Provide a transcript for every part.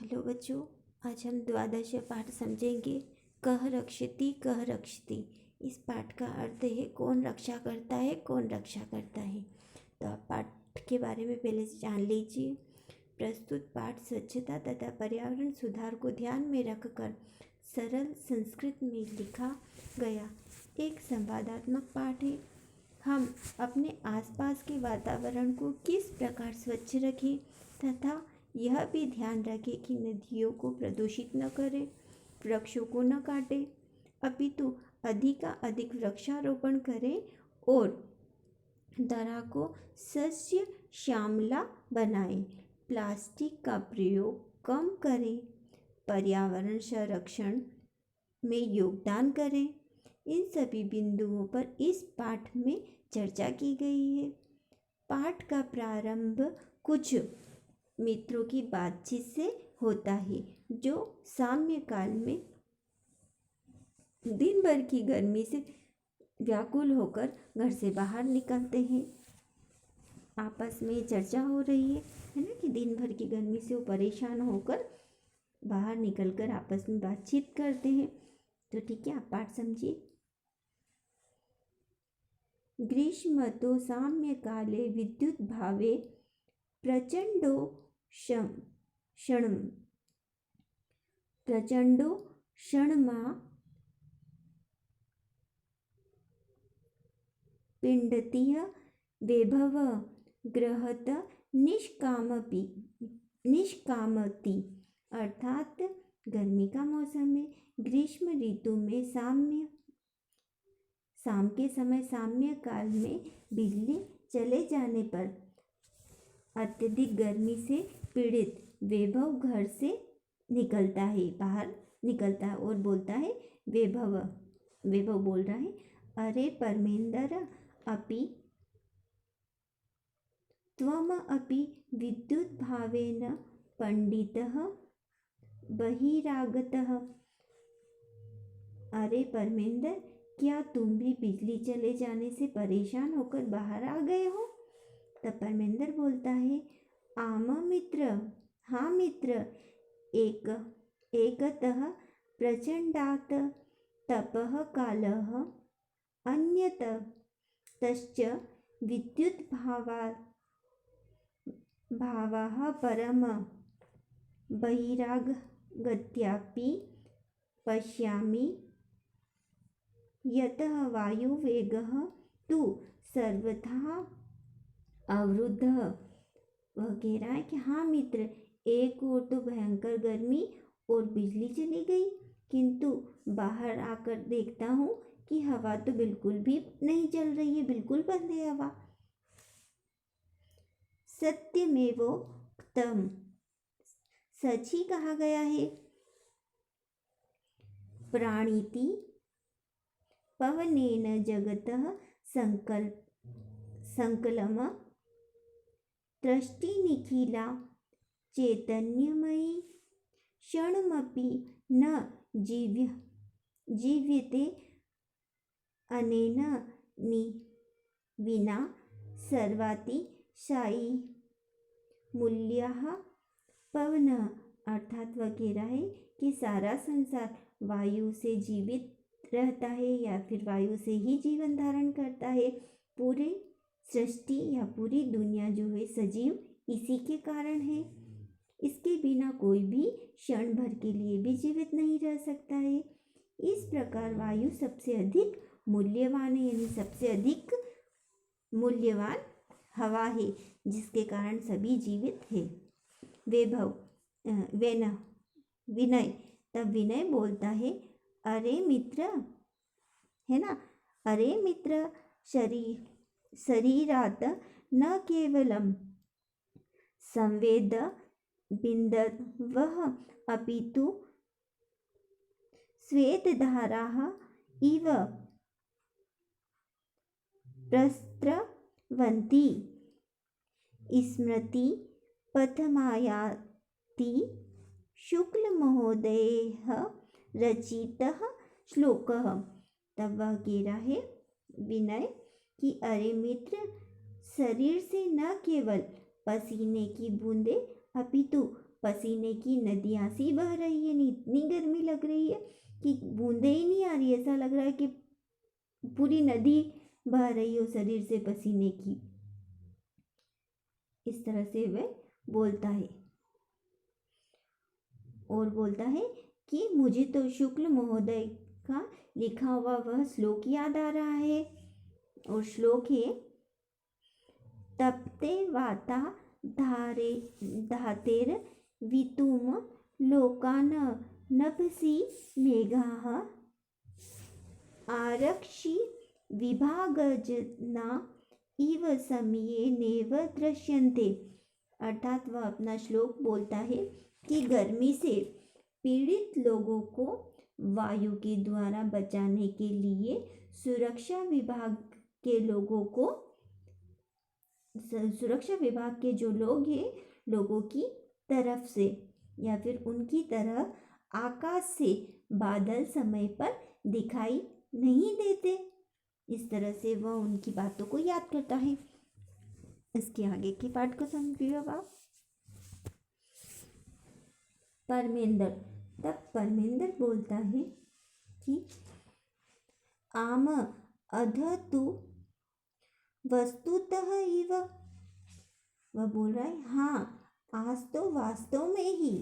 Hello बच्चों, आज हम द्वादश पाठ समझेंगे। कह रक्षति। इस पाठ का अर्थ है कौन रक्षा करता है, कौन रक्षा करता है। तो आप पाठ के बारे में पहले से जान लीजिए। प्रस्तुत पाठ स्वच्छता तथा पर्यावरण सुधार को ध्यान में रखकर सरल संस्कृत में लिखा गया एक संवादात्मक पाठ है। हम अपने आसपास के वातावरण को किस प्रकार स्वच्छ रखें तथा यह भी ध्यान रखें कि नदियों को प्रदूषित न करें, वृक्षों को न काटें, अपितु अधिक वृक्षारोपण करें और धरा को सस्य श्यामला बनाएं, प्लास्टिक का प्रयोग कम करें, पर्यावरण संरक्षण में योगदान करें। इन सभी बिंदुओं पर इस पाठ में चर्चा की गई है। पाठ का प्रारंभ कुछ मित्रों की बातचीत से होता है जो साम्य काल में दिन भर की गर्मी से व्याकुल होकर घर से बाहर निकलते हैं। आपस में चर्चा हो रही है ना, कि दिन भर की गर्मी से वो परेशान होकर बाहर निकलकर आपस में बातचीत करते हैं। तो ठीक है, आप पाठ समझिए। ग्रीष्म तो साम्य काले विद्युत भावे प्रचंडो क्षणमा पिंडतीय वैभव गृहत निष्कामति। अर्थात गर्मी का मौसम है, ग्रीष्म ऋतु में शाम के समय साम्य काल में बिजली चले जाने पर अत्यधिक गर्मी से पीड़ित वैभव घर से निकलता है, बाहर निकलता है और बोलता है, वैभव बोल रहा है, अरे परमेंद्र अपि त्वम अपि विद्युत भावेन पंडितः बहिरागतः। अरे परमेंद्र, क्या तुम भी बिजली चले जाने से परेशान होकर बाहर आ गए हो? तब परमेंद्र बोलता है, आम मित्र, हाँ मित्र, एकतः प्रचंडात तपः कालः, अन्यतश्च विद्युत भावः परम बहिरागत्यापि पश्यामि यतः वायुवेगः तु सर्वथा अवरुद्धः। वह कह रहा है कि हाँ मित्र, एक ओर तो भयंकर गर्मी और बिजली चली गई, किंतु बाहर आकर देखता हूँ कि हवा तो बिल्कुल भी नहीं चल रही है, बिल्कुल बंद है हवा। सत्यमेवोक्तम्, सच ही कहा गया है। प्राणिति पवनेन जगतः संकलम दृष्टि निखिला चैतन्यमयी क्षणमपि न जीव्यते अनेन विना सर्वातिशायी मूल्यः पवनः। अर्थात वह कह रहा है कि सारा संसार वायु से जीवित रहता है या फिर वायु से ही जीवन धारण करता है। पूरे सृष्टि या पूरी दुनिया जो है सजीव इसी के कारण है। इसके बिना कोई भी क्षण भर के लिए भी जीवित नहीं रह सकता है। इस प्रकार वायु सबसे अधिक मूल्यवान है, यानी सबसे अधिक मूल्यवान हवा है, जिसके कारण सभी जीवित है। विनय, तब विनय बोलता है, अरे मित्र, है ना, अरे मित्र, शरीरात न केवलम संवेद बिंदवः अपितु श्वेतधाराः इव प्रस्रवन्ति। स्मृति पथमायाति शुक्लमहोदयेः रचितः श्लोकः। तब वह कह रहा है विनय कि अरे मित्र, शरीर से न केवल पसीने की बूंदें अपितु पसीने की नदियाँ सी बह रही है, इतनी गर्मी लग रही है कि बूंदे ही नहीं आ रही, ऐसा लग रहा है कि पूरी नदी बह रही हो शरीर से पसीने की। इस तरह से वह बोलता है और बोलता है कि मुझे तो शुक्ल महोदय का लिखा हुआ वह श्लोक याद आ रहा है, और श्लोक है तप्ते वाता धारे धातेर वितुम लोकान नभसि मेघाः आरक्षि विभागजना इव समये नेव दृश्यन्ते। अर्थात वह अपना श्लोक बोलता है कि गर्मी से पीड़ित लोगों को वायु के द्वारा बचाने के लिए सुरक्षा विभाग के लोगों को, सुरक्षा विभाग के जो लोग हैं लोगों की तरफ से या फिर उनकी तरह आकाश से बादल समय पर दिखाई नहीं देते। इस तरह से वह उनकी बातों को याद करता है। इसके आगे के पाठ को समझिए आप। परमेंद्र, तब परमेंद्र बोलता है कि आम अध तु वस्तुतः इव, वह बोल रहा है हाँ आज तो वास्तव में ही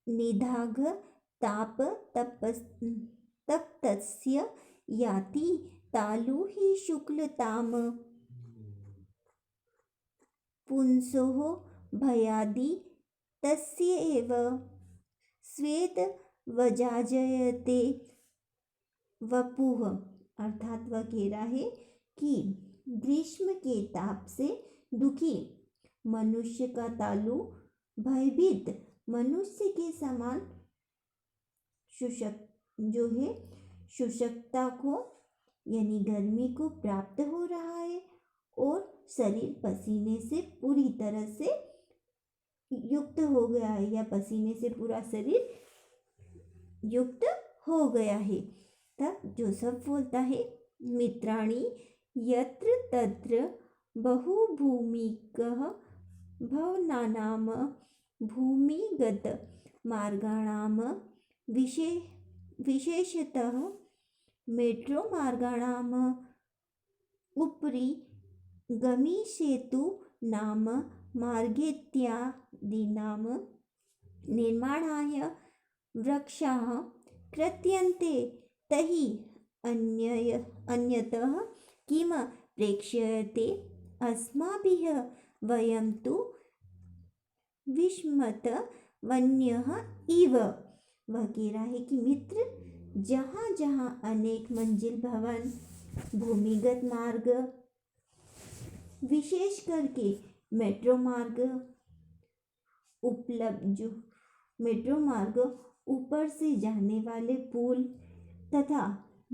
निधाघ ताप तप्तस्य याति तालु ही शुक्लताम पुंसोः भयादि तस्य एव श्वेत वजाजयते वपुः। अर्थात वह कह रहा है कि ग्रीष्म के ताप से दुखी मनुष्य का तालु भयभीत मनुष्य के समान जो है शुष्कता को यानी गर्मी को प्राप्त हो रहा है, और शरीर पसीने से पूरी तरह से युक्त हो गया है, या पसीने से पूरा शरीर युक्त हो गया है। तब जोसेफ बोलता है मित्राणि यत्र तत्र बहुभूमिकः भवनानां भूमिगत मार्गाणां विशेषतः मेट्रो मार्गाणां उपरि गमिसेतु नाम मार्गेत्यादीनां निर्माणाय वृक्षाः कृत्यन्ते तहि अन्यतः किम प्रेक्ष्यते अस्माभिः वयं तु विस्मत वन्यः इव। वह कह रहा है कि मित्र, जहाँ जहाँ अनेक मंजिल भवन, भूमिगत मार्ग, विशेष करके मेट्रो मार्ग उपलब्ध, जो मेट्रो मार्ग ऊपर से जाने वाले पुल तथा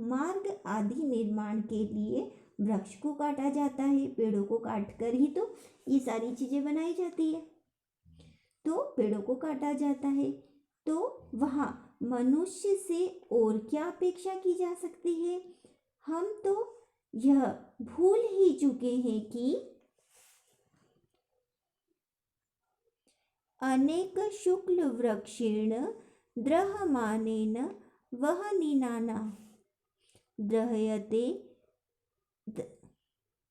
मार्ग आदि निर्माण के लिए वृक्ष को काटा जाता है। पेड़ों को काटकर ही तो ये सारी चीजें बनाई जाती है, तो पेड़ों को काटा जाता है। तो वहाँ मनुष्य से और क्या अपेक्षा की जा सकती है। हम तो यह भूल ही चुके हैं कि अनेक शुक्ल वृक्षेण द्रह्यमानेन वहनिनाना द्रह्यते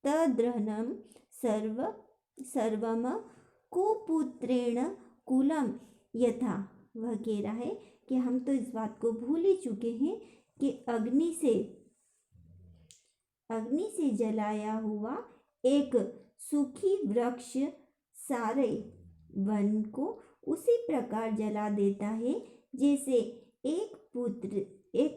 तद्रह्नं सर्वम कुपुत्रेण कुलम यथा। वह कह रहा है कि हम तो इस बात को भूल ही चुके हैं कि अग्नि से जलाया हुआ एक सूखी वृक्ष सारे वन को उसी प्रकार जला देता है जैसे एक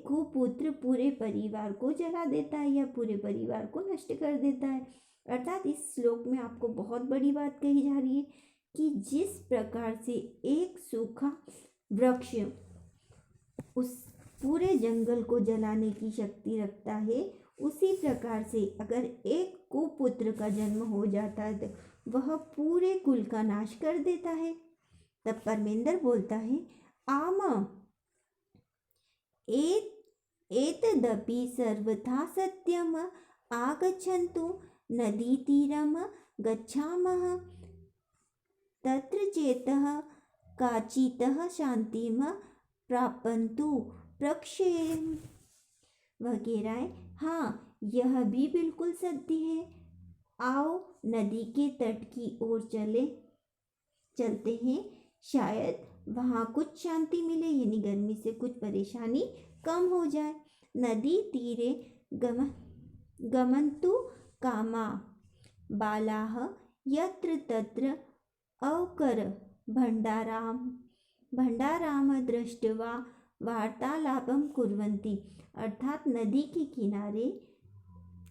कुपुत्र पूरे परिवार को जला देता है या पूरे परिवार को नष्ट कर देता है। अर्थात इस श्लोक में आपको बहुत बड़ी बात कही जा रही है कि जिस प्रकार से एक सूखा वृक्ष उस पूरे जंगल को जलाने की शक्ति रखता है, उसी प्रकार से अगर एक कुपुत्र का जन्म हो जाता है तो वह पूरे कुल का नाश कर देता है। तब परमेंद्र बोलता है आम एतदपि सर्वथा सत्यम आगच्छन्तु नदीतीरम गच्छामः तत्र चेतः काचितः शांतिम प्रापन्तु प्रक्षेम वगैरह है। हाँ, यह भी बिल्कुल सत्य है। आओ नदी के तट की ओर चलते हैं, शायद वहाँ कुछ शांति मिले, यानी गर्मी से कुछ परेशानी कम हो जाए। नदी तीरे गमन्तु कामा बालाः यत्र तत्र अवकर भंडाराम दृष्ट्वा वार्तालापं कुर्वन्ति। अर्थात नदी के किनारे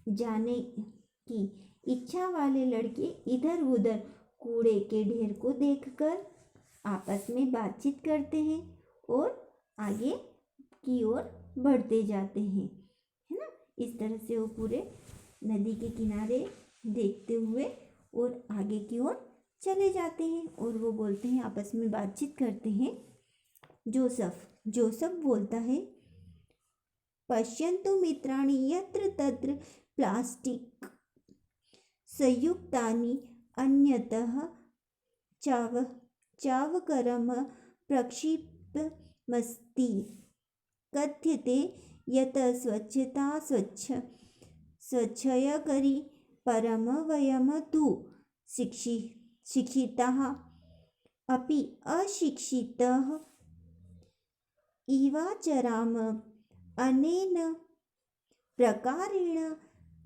जाने की इच्छा वाले लड़के इधर उधर कूड़े के ढेर को देखकर आपस में बातचीत करते हैं और आगे की ओर बढ़ते जाते हैं, है ना। इस तरह से वो पूरे नदी के किनारे देखते हुए और आगे की ओर चले जाते हैं और वो बोलते हैं, आपस में बातचीत करते हैं। जोसफ बोलता है, पश्यन्तु मित्राणि यत्र तत्र प्लास्टिक संयुक्तानि अन्यतः चावकरं प्रक्षिप्तमस्ति। कथ्यते यत् स्वच्छयकरी परं वयं तु शिक्षिताः अपि अशिक्षितः इवाचराम अनेन प्रकारेण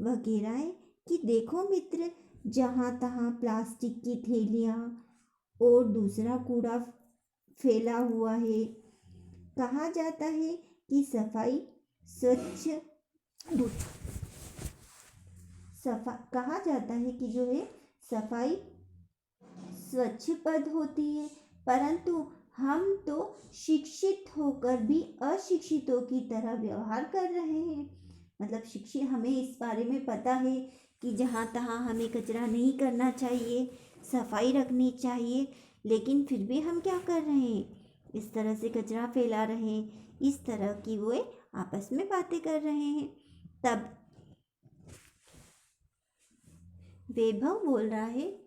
वगैरह है। कि देखो मित्र, जहाँ तहाँ प्लास्टिक की थैलियाँ और दूसरा कूड़ा फैला हुआ है। कहा जाता है कि कहा जाता है कि जो है सफाई स्वच्छ पद होती है, परंतु हम तो शिक्षित होकर भी अशिक्षितों की तरह व्यवहार कर रहे हैं। मतलब शिक्षित, हमें इस बारे में पता है कि जहाँ तहाँ हमें कचरा नहीं करना चाहिए, सफाई रखनी चाहिए, लेकिन फिर भी हम क्या कर रहे हैं, इस तरह से कचरा फैला रहे हैं। इस तरह की वो आपस में बातें कर रहे हैं। तब वैभव बोल रहा है,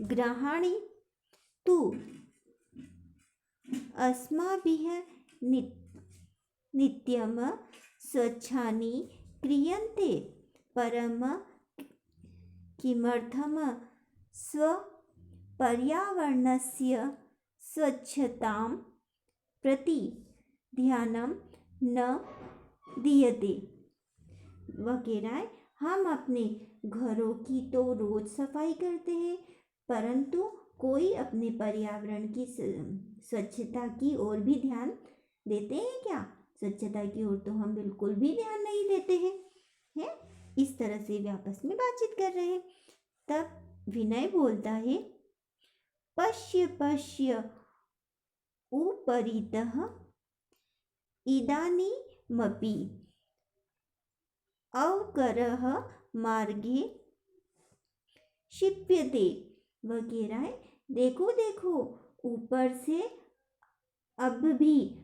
ग्रहाणि तु अस्माभिः नित्यं स्वच्छानि क्रियन्ते, परम किमर्थं स्वपर्यावरणस्य स्वच्छतां प्रति ध्यानं न दीयते वगैरह। हम अपने घरों की तो रोज सफाई करते हैं, परंतु कोई अपने पर्यावरण की स्वच्छता की ओर भी ध्यान देते हैं क्या? स्वच्छता की ओर तो हम बिल्कुल भी ध्यान नहीं देते हैं। इस तरह से वे आपस में बातचीत कर रहे हैं। तब विनय बोलता है, पश्य पश्य उपरितः इदानीमपि अवकरः मार्गे क्षिप्यते वगैरह। देखो देखो, ऊपर से अब भी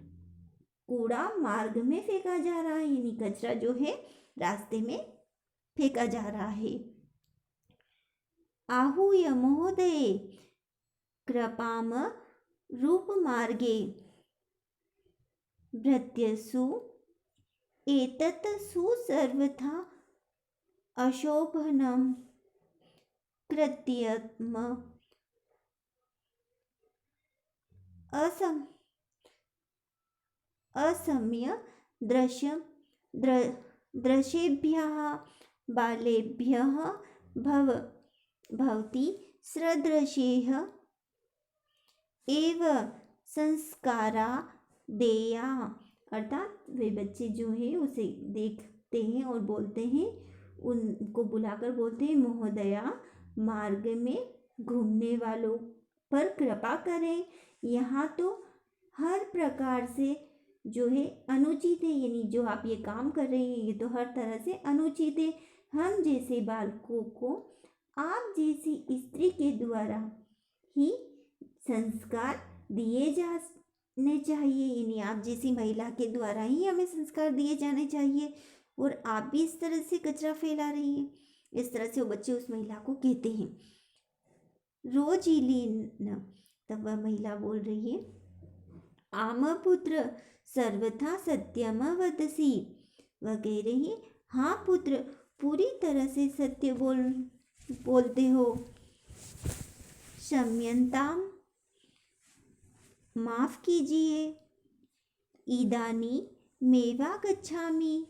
कूड़ा मार्ग में फेंका जा रहा है, यानी कचरा जो है रास्ते में फेंका जा रहा है। आहूय महोदय कृपाम रूपमार्गे भृत्यसु एतत् सुसर्वथा अशोभनं कृत्यम् असम्य दृशेभ्यः बालेभ्यः भवति सदृशैः एव संस्कारा देया। अर्थात वे बच्चे जो है उसे देखते हैं और बोलते हैं, उनको बुलाकर बोलते हैं, महोदया मार्ग में घूमने वालों पर कृपा करें, यहाँ तो हर प्रकार से जो है अनुचित है, यानी जो आप ये काम कर रहे हैं ये तो हर तरह से अनुचित है। हम जैसे बालकों को आप जैसी स्त्री के द्वारा ही संस्कार दिए जाने चाहिए, यानी आप जैसी महिला के द्वारा ही हमें संस्कार दिए जाने चाहिए, और आप भी इस तरह से कचरा फैला रही हैं। इस तरह से वो बच्चे उस महिला को कहते हैं। रोजिलीन। तब वह महिला बोल रही है, आमपुत्र सर्वथा सत्यम वदसि। वह कह रही है, हाँ पुत्र, पूरी तरह से सत्य बोलते हो। क्षम्यताम, माफ कीजिए। इदानी मेवा गच्छामि,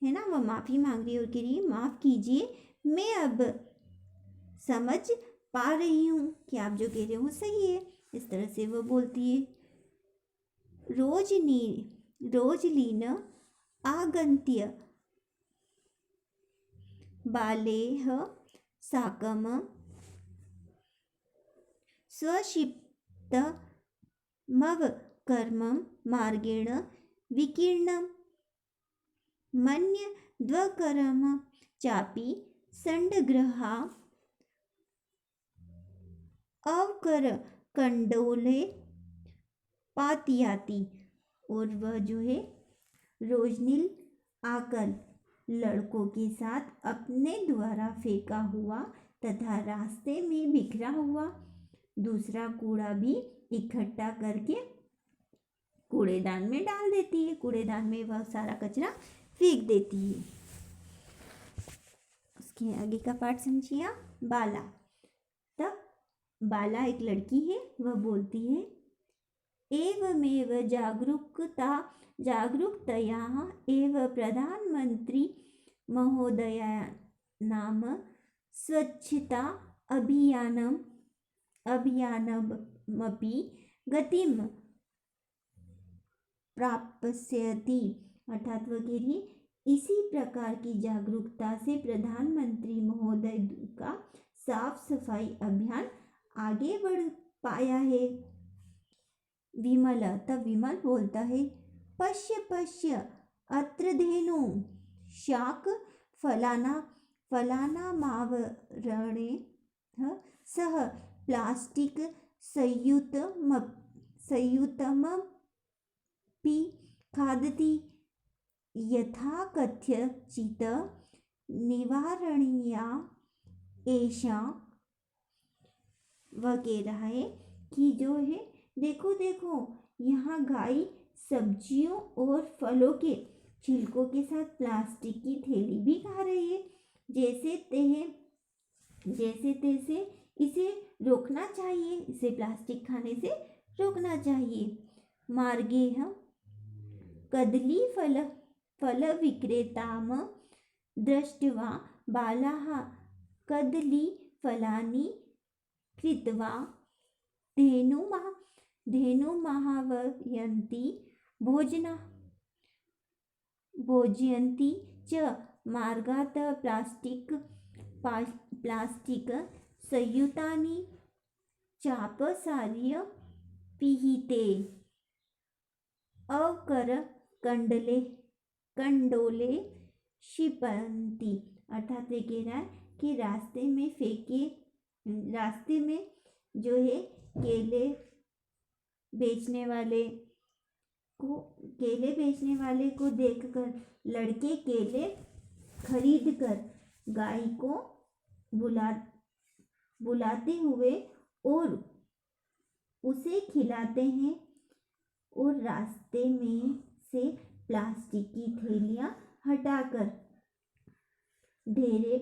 है ना, वह माफी मांग रही है और कह रही है, माफ कीजिए, मैं अब समझ पा रही हूँ कि आप जो कह रहे हो सही है। इस तरह से वह बोलती है। रोजलीन आगन्त्य बालेह साकम स्वक्षिप्तमवकर्मं मार्गेण विकीर्णं मन्य द्वकरम चापि संडग्रहा अवकर कंडोले पातियाती। और वह जो है रोजनील आकर लड़कों के साथ अपने द्वारा फेंका हुआ तथा रास्ते में बिखरा हुआ दूसरा कूड़ा भी इकट्ठा करके कूड़ेदान में डाल देती है। कूड़ेदान में वह सारा कचरा फेंक देती है। उसके आगे का पाठ समझिए आप। बाला। तब बाला एक लड़की है, वह बोलती है, एवमेव जागरूकतया एव प्रधानमंत्री महोदया नाम स्वच्छता अभियानमपि गतिम प्राप्स्यति। अर्थात वह कह रही है, इसी प्रकार की जागरूकता से प्रधानमंत्री महोदय का साफ सफाई अभियान आगे बढ़ पाया है। विमल। तब विमल बोलता है, पश्य पश्य अत्र धेनु शाक फलाना मावरणे सह प्लास्टिक संयुतमपि खादति यथा कथ्यचित् निवारणीया एषा। वह कह रहा है कि जो है, देखो देखो, यहाँ गाय सब्जियों और फलों के छिलकों के साथ प्लास्टिक की थैली भी खा रही है। जैसे तैसे इसे रोकना चाहिए, इसे प्लास्टिक खाने से रोकना चाहिए। मार्गे हम कदली फल विक्रेताम दृष्ट्वा बालाः कदली फलानि कृत्वा धेनुमाहवयन्ति भोजयन्ति च मार्गात् प्लास्टिक संयुतानि चापसार्य पिहिते अवकर कंडोले क्षिपन्ति। अर्थात ये कह रहा है कि रास्ते में जो है केले बेचने वाले को देखकर लड़के केले खरीदकर गाय को बुलाते हुए और उसे खिलाते हैं और रास्ते में से प्लास्टिक की थैलियाँ हटाकर ढेरे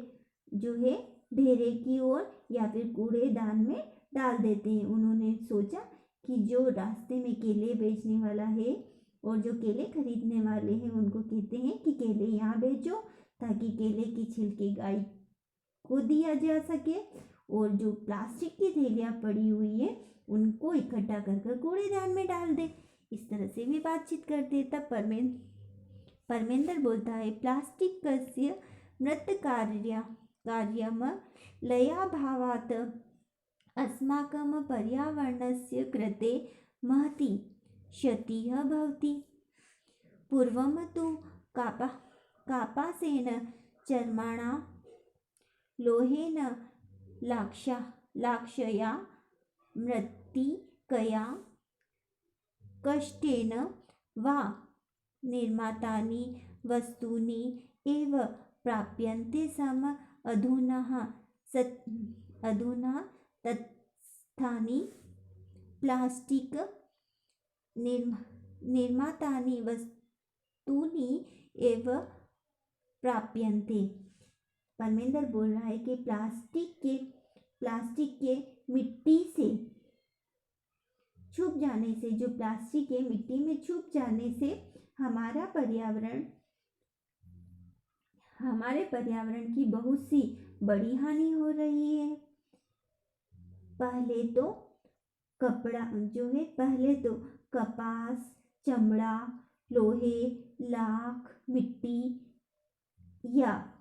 की ओर या फिर कूड़ेदान में डाल देते हैं। उन्होंने सोचा कि जो रास्ते में केले बेचने वाला है और जो केले खरीदने वाले हैं उनको कहते हैं कि केले यहाँ बेचो, ताकि केले की छिलके गाय को दिया जा सके, और जो प्लास्टिक की थैलियाँ पड़ी हुई है उनको इकट्ठा कर कूड़ेदान में डाल दे। इस तरह से भी बातचीत करते। तब परमेंद्र बोलता है, प्लास्टिक कस्य मृत कार्यम लयाभावात् अस्माकं पर्यावरणस्य कृते महती क्षतिः भवति। पूर्वं तु कापासेन चर्मणा लोहेन लाक्षया मृत्तिकया कष्टेन वा निर्मितानि वस्तूनि एव प्राप्यन्ते स्म। अधुना तत्स्थानि प्लास्टिक निर्मातानि वस्तूनि एव प्राप्यन्ते। परमेंद्र बोल रहा है कि प्लास्टिक के मिट्टी से छुप जाने से, जो प्लास्टिक के मिट्टी में छुप जाने से हमारे पर्यावरण की बहुत सी बड़ी हानि हो रही है। पहले तो कपास, चमड़ा, लोहे, लाख, मिट्टी या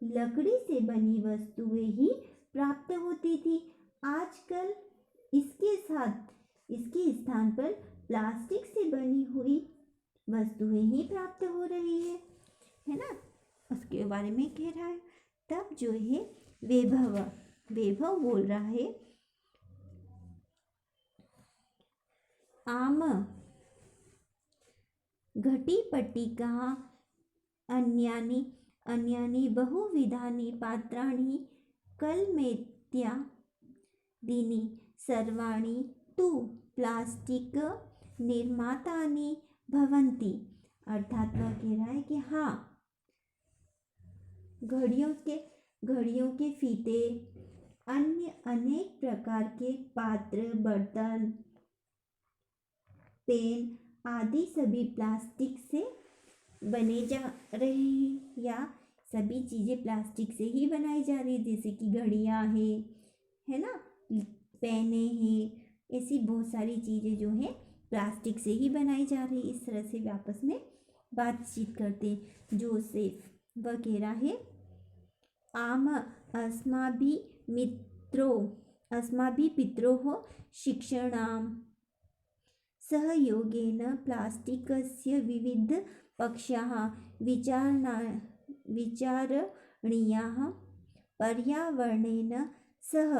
लकड़ी से बनी वस्तुएं ही प्राप्त होती थी। आजकल इसके स्थान पर प्लास्टिक से बनी हुई वस्तुएं ही प्राप्त हो रही है ना। उसके बारे में कह रहा है। तब जो है वैभव बोल रहा है, आम घटीपट्टिका अन्यानि बहुविधानि पात्राणि कलमेत्यादीनि सर्वाणि तु प्लास्टिक निर्मातानि भवन्ति। अर्थात वह कह रहा है कि हाँ, घड़ियों के फीते, अन्य अनेक प्रकार के पात्र, बर्तन, पेन आदि सभी प्लास्टिक से बने जा रहे हैं, या सभी चीज़ें प्लास्टिक से ही बनाई जा रही है। जैसे कि घड़ियाँ हैं, है ना, पेने हैं, ऐसी बहुत सारी चीज़ें जो हैं प्लास्टिक से ही बनाई जा रही है। इस तरह से वे आपस में बातचीत करते हैं। जोसेफ वह कह रहा है, आम अस्माभिः पित्रोः शिक्षणां सहयोगेन प्लास्टिकस्य विविधपक्षाः विचारणीयाः पर्यावरणेन सह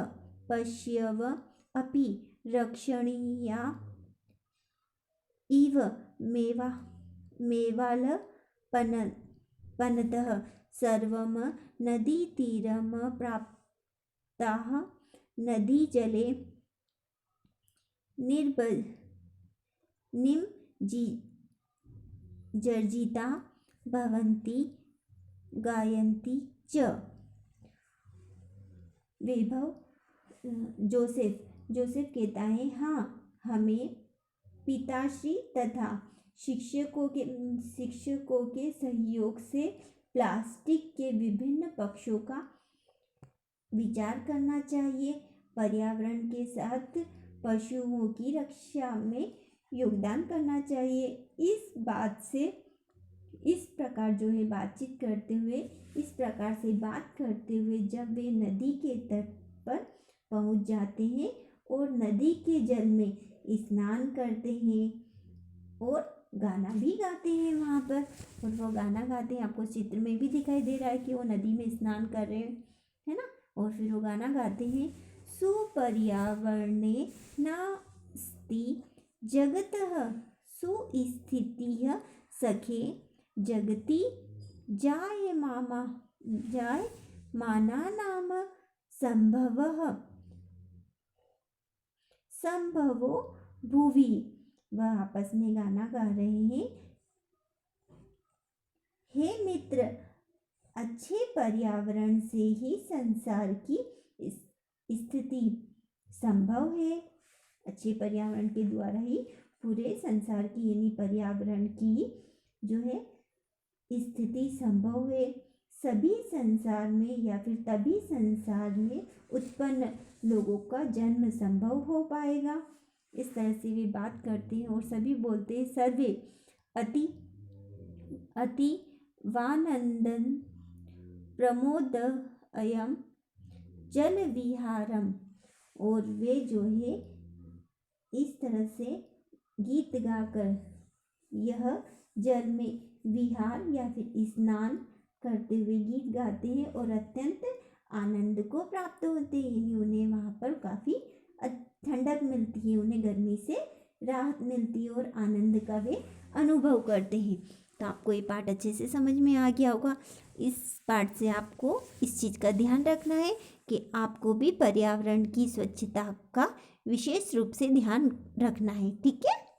पश्यव अपि रक्षणीया इव मेवालपनतः सर्वं नदीतीरं प्राप्ताः नदीजले निमज्जिता भवन्ति गायन्ति च। जोसेफ कहता है, हाँ, हमें पिताश्री तथा शिक्षकों के सहयोग से प्लास्टिक के विभिन्न पक्षों का विचार करना चाहिए। पर्यावरण के साथ पशुओं की रक्षा में योगदान करना चाहिए। इस प्रकार जो है बात करते हुए जब वे नदी के तट पर पहुंच जाते हैं और नदी के जल में स्नान करते हैं और गाना भी गाते हैं वहाँ पर, और वो गाना गाते हैं। आपको चित्र में भी दिखाई दे रहा है कि वो नदी में स्नान कर रहे हैं, है ना। और फिर वो गाना गाते हैं, सुपर्यावरणे नास्ति जगतः सुस्थितिः सखे जगति जायमानानां संभवो भुवि। वह आपस में गाना गा रहे हैं, हे मित्र, अच्छे पर्यावरण से ही संसार की स्थिति संभव है। अच्छे पर्यावरण के द्वारा ही पूरे संसार की यानी पर्यावरण की जो है स्थिति संभव है। तभी संसार में उत्पन्न लोगों का जन्म संभव हो पाएगा। इस तरह से वे बात करते हैं और सभी बोलते हैं, सर्वे अति वानंदन प्रमोद अयम जल विहारम। और वे जो है इस तरह से गीत गाकर यह जल में विहार या फिर स्नान करते हुए गीत गाते हैं और अत्यंत आनंद को प्राप्त होते हैं। यानी उन्हें वहाँ पर काफ़ी ठंडक मिलती है, उन्हें गर्मी से राहत मिलती है और आनंद का वे अनुभव करते हैं। तो आपको ये पाठ अच्छे से समझ में आ गया होगा। इस पाठ से आपको इस चीज़ का ध्यान रखना है कि आपको भी पर्यावरण की स्वच्छता का विशेष रूप से ध्यान रखना है। ठीक है।